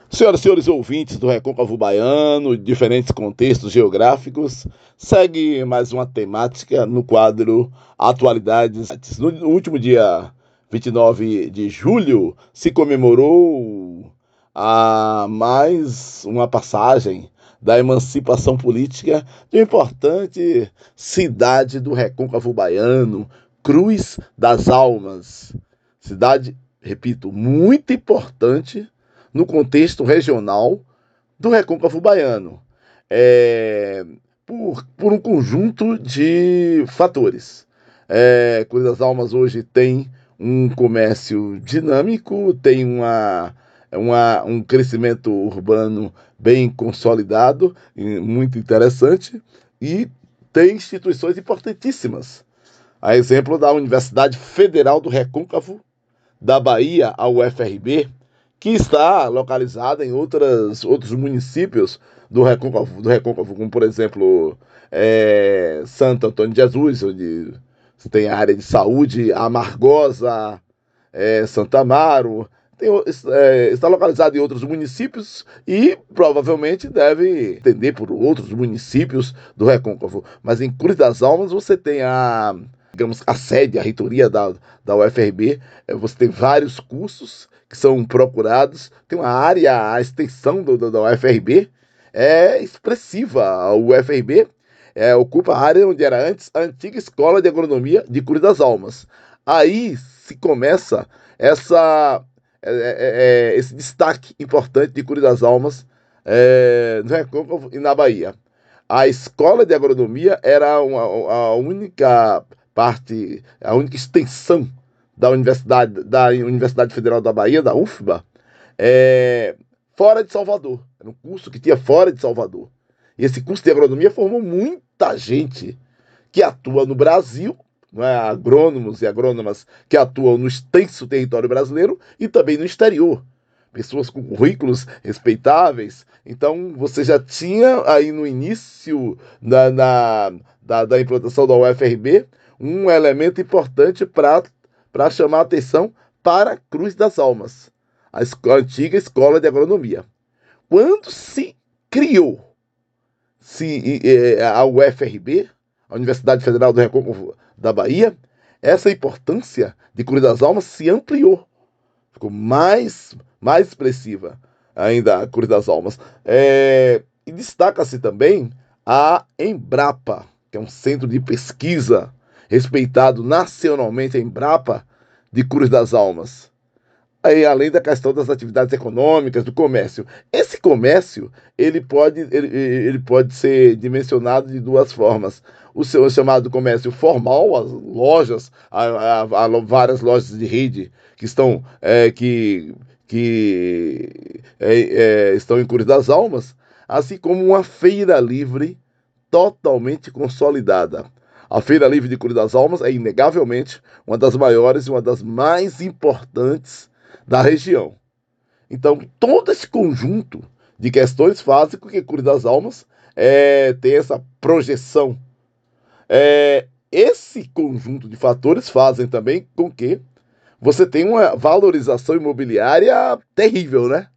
Senhoras e senhores ouvintes do Recôncavo Baiano, diferentes contextos geográficos, segue mais uma temática no quadro Atualidades. No último dia 29 de julho se comemorou a mais uma passagem da emancipação política de uma importante cidade do Recôncavo Baiano, Cruz das Almas. Cidade, repito, muito importante no contexto regional do Recôncavo Baiano, é, por um conjunto de fatores. Cruz das Almas hoje tem um comércio dinâmico, tem um crescimento urbano bem consolidado, muito interessante, e tem instituições importantíssimas. A exemplo da Universidade Federal do Recôncavo da Bahia, a UFRB, que está localizada em outros municípios do Recôncavo, como por exemplo Santo Antônio de Jesus, onde você tem a área de saúde, Amargosa, Santa Amaro, está localizado em outros municípios e provavelmente deve atender por outros municípios do Recôncavo. Mas em Cruz das Almas você tem digamos, a sede, a reitoria da UFRB, você tem vários cursos que são procurados, tem uma área, a extensão da UFRB é expressiva. A UFRB ocupa a área onde era antes a antiga Escola de Agronomia de Cruz das Almas. Aí se começa esse destaque importante de Cruz das Almas no Recôncavo e na Bahia. A Escola de Agronomia era a única parte, a única extensão da Universidade Federal da Bahia, da UFBA, fora de Salvador. Era um curso que tinha fora de Salvador. E esse curso de agronomia formou muita gente que atua no Brasil, não é? Agrônomos e agrônomas que atuam no extenso território brasileiro e também no exterior. Pessoas com currículos respeitáveis. Então, você já tinha aí no início da implantação da UFRB um elemento importante para chamar a atenção para Cruz das Almas, a antiga Escola de Agronomia. Quando se criou a UFRB, a Universidade Federal do Recôncavo da Bahia, essa importância de Cruz das Almas se ampliou, ficou mais expressiva ainda a Cruz das Almas. E destaca-se também a Embrapa, que é um centro de pesquisa respeitado nacionalmente, a Embrapa de Cruz das Almas. Aí, além da questão das atividades econômicas, do comércio. Esse comércio ele pode ser dimensionado de duas formas. O seu chamado comércio formal, as lojas, há várias lojas de rede que estão, estão em Cruz das Almas, assim como uma feira livre totalmente consolidada. A Feira Livre de Cruz das Almas é, inegavelmente, uma das maiores e uma das mais importantes da região. Então, todo esse conjunto de questões fazem com que Cruz das Almas tenha essa projeção. Esse conjunto de fatores fazem também com que você tenha uma valorização imobiliária terrível, né?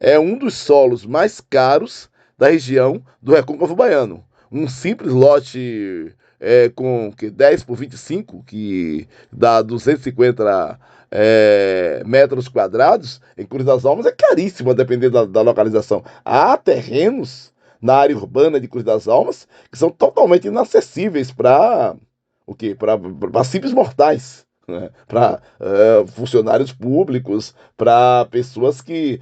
É um dos solos mais caros da região do Recôncavo Baiano. Um simples lote com 10 por 25, que dá 250 metros quadrados, em Cruz das Almas é caríssimo, a depender da localização. Há terrenos na área urbana de Cruz das Almas que são totalmente inacessíveis para simples mortais, né? Para funcionários públicos, para pessoas que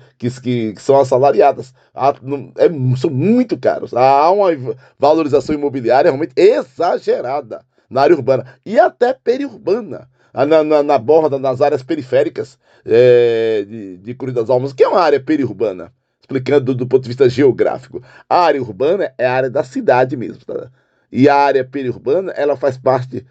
são assalariadas. São muito caros. Há uma valorização imobiliária realmente exagerada na área urbana e até periurbana, na borda, nas áreas periféricas de Cruz das Almas, que é uma área periurbana, explicando do ponto de vista geográfico. A área urbana é a área da cidade mesmo, tá? E a área periurbana, ela faz parte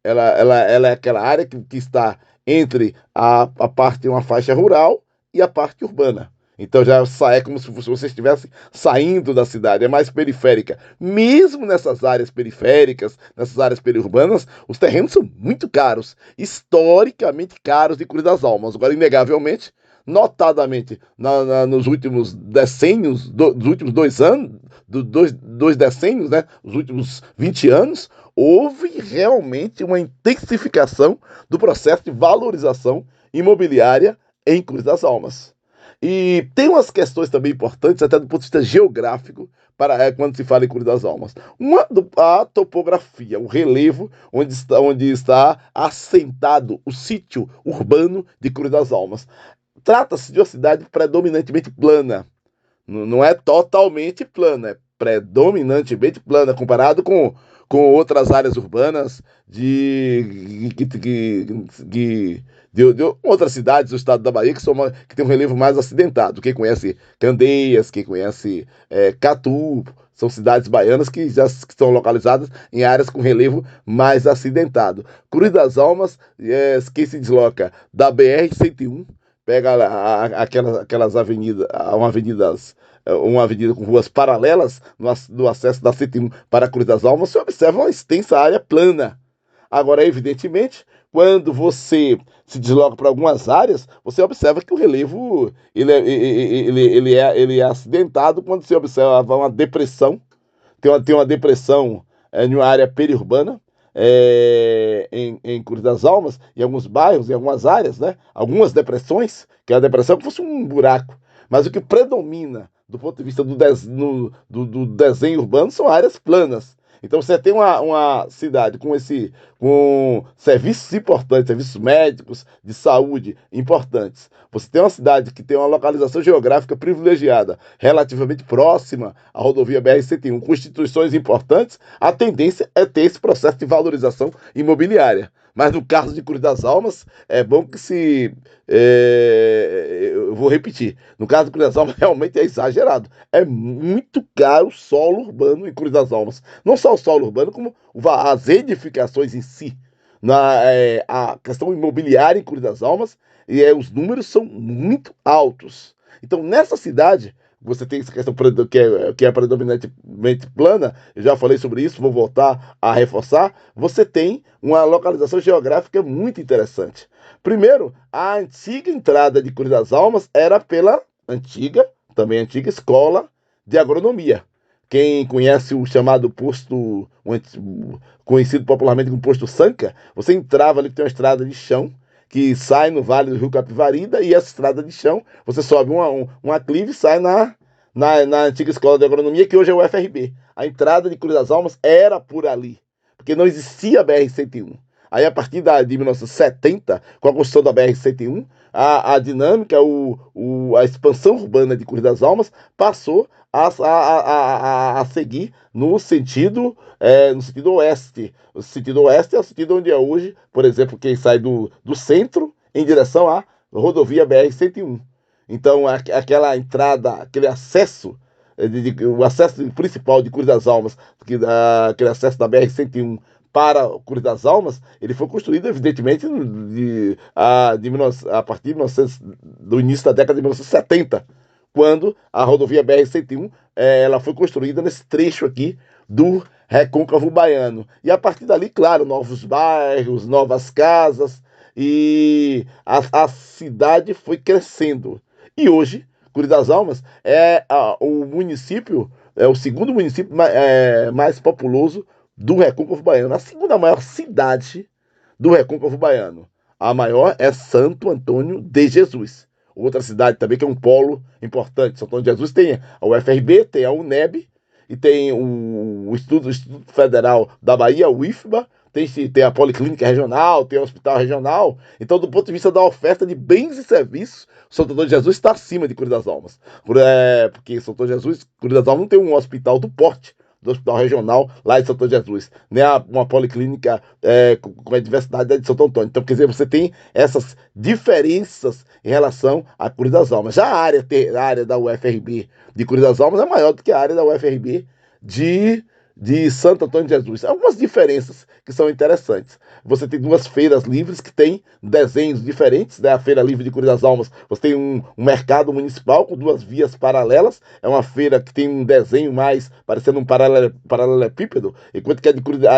ela é aquela área que está entre a parte, uma faixa rural e a parte urbana. Então já é como se você estivesse saindo da cidade, é mais periférica. Mesmo nessas áreas periféricas, nessas áreas periurbanas, os terrenos são muito caros, historicamente caros de Cruz das Almas. Agora, inegavelmente, notadamente nos últimos decênios, dos últimos 2 anos, dois decênios, né, os últimos 20 anos, houve realmente uma intensificação do processo de valorização imobiliária em Cruz das Almas. E tem umas questões também importantes, até do ponto de vista geográfico, quando se fala em Cruz das Almas. A topografia, o relevo onde está assentado o sítio urbano de Cruz das Almas. Trata-se de uma cidade predominantemente plana. Não é totalmente plana, é predominantemente plana, comparado com outras áreas urbanas de outras cidades do estado da Bahia que tem um relevo mais acidentado. Quem conhece Candeias, quem conhece Catu, são cidades baianas que estão localizadas em áreas com relevo mais acidentado. Cruz das Almas, quem se desloca da BR-101, pega aquelas avenidas, uma avenida com ruas paralelas no acesso da 101 para a Cruz das Almas, você observa uma extensa área plana. Agora, evidentemente, quando você se desloca para algumas áreas, você observa que o relevo ele é acidentado quando você observa uma depressão, tem uma depressão em uma área periurbana, em Cruz das Almas, em alguns bairros, em algumas áreas, né? Algumas depressões, que é a depressão como se fosse um buraco. Mas o que predomina do ponto de vista do desenho urbano são áreas planas. Então você tem uma cidade com serviços importantes, serviços médicos, de saúde importantes. Você tem uma cidade que tem uma localização geográfica privilegiada, relativamente próxima à rodovia BR-101, com instituições importantes, a tendência é ter esse processo de valorização imobiliária. Mas no caso de Cruz das Almas, é bom que eu vou repetir. No caso de Cruz das Almas, realmente é exagerado. É muito caro o solo urbano em Cruz das Almas. Não só o solo urbano, como as edificações em si. A questão imobiliária em Cruz das Almas, os números são muito altos. Então, nessa cidade, você tem essa questão que é predominantemente plana, eu já falei sobre isso, vou voltar a reforçar. Você tem uma localização geográfica muito interessante. Primeiro, a antiga entrada de Cruz das Almas era pela também antiga escola de agronomia. Quem conhece o chamado posto, conhecido popularmente como posto Sanca, você entrava ali, tem uma estrada de chão, que sai no Vale do Rio Capivarida, e essa estrada de chão, você sobe um aclive e sai na antiga escola de agronomia, que hoje é o UFRB. A entrada de Cruz das Almas era por ali, porque não existia a BR-101. Aí, a partir de 1970, com a construção da BR-101, a dinâmica, a expansão urbana de Cruz das Almas passou a seguir no sentido oeste. O sentido oeste é o sentido onde é hoje, por exemplo, quem sai do centro em direção à rodovia BR-101. Então, aquela entrada, aquele acesso, o acesso principal de Cruz das Almas, aquele acesso da BR-101 para Cruz das Almas, ele foi construído, evidentemente, a partir do início da década de 1970, quando a rodovia BR-101 ela foi construída nesse trecho aqui do Recôncavo Baiano. E a partir dali, claro, novos bairros, novas casas, e a cidade foi crescendo. E hoje, Cruz das Almas é o segundo município mais populoso do Recôncavo Baiano, a segunda maior cidade do Recôncavo Baiano. A maior é Santo Antônio de Jesus. Outra cidade também que é um polo importante. Santo Antônio de Jesus tem a UFRB, tem a UNEB, e tem o Instituto Federal da Bahia, o IFBA, tem a Policlínica Regional, tem o Hospital Regional. Então, do ponto de vista da oferta de bens e serviços, Santo Antônio de Jesus está acima de Cruz das Almas. Porque Santo Antônio de Jesus, Cruz das Almas não tem um hospital do porte do Hospital Regional lá de Santo Antônio de Jesus, nem uma policlínica com a diversidade de Santo Antônio. Então, quer dizer, você tem essas diferenças em relação à Cruz das Almas. Já a área da UFRB de Cruz das Almas é maior do que a área da UFRB de Santo Antônio de Jesus. Algumas diferenças que são interessantes. Você tem duas feiras livres que têm desenhos diferentes, né? A Feira Livre de Cruz das Almas, você tem um mercado municipal com duas vias paralelas, é uma feira que tem um desenho mais parecendo um paralelepípedo, enquanto que a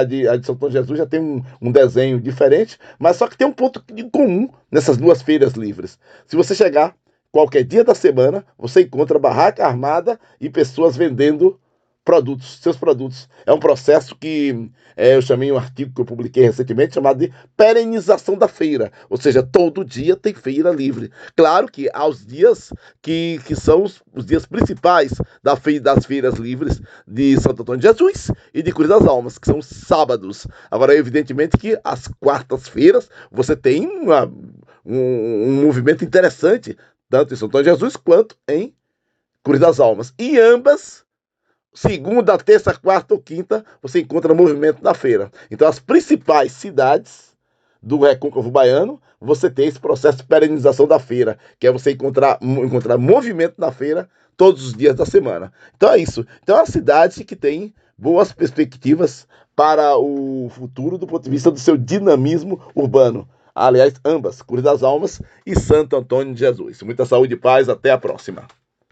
de Santo Antônio de Jesus já tem um desenho diferente, mas só que tem um ponto em comum nessas duas feiras livres. Se você chegar qualquer dia da semana, você encontra barraca armada e pessoas vendendo produtos, seus produtos. É um processo que eu chamei um artigo que eu publiquei recentemente chamado de perenização da feira, ou seja, todo dia tem feira livre. Claro que há os dias que são os dias principais das feiras livres de Santo Antônio de Jesus e de Cruz das Almas, que são os sábados. Agora, evidentemente que às quartas-feiras você tem um movimento interessante, tanto em Santo Antônio de Jesus quanto em Cruz das Almas. E ambas, segunda, terça, quarta ou quinta, você encontra movimento na feira. Então, as principais cidades do Recôncavo Baiano, você tem esse processo de perenização da feira, que é você encontrar movimento na feira todos os dias da semana. Então é isso. Então é uma cidade que tem boas perspectivas para o futuro do ponto de vista do seu dinamismo urbano. Aliás, ambas, Cruz das Almas e Santo Antônio de Jesus. Muita saúde e paz, até a próxima.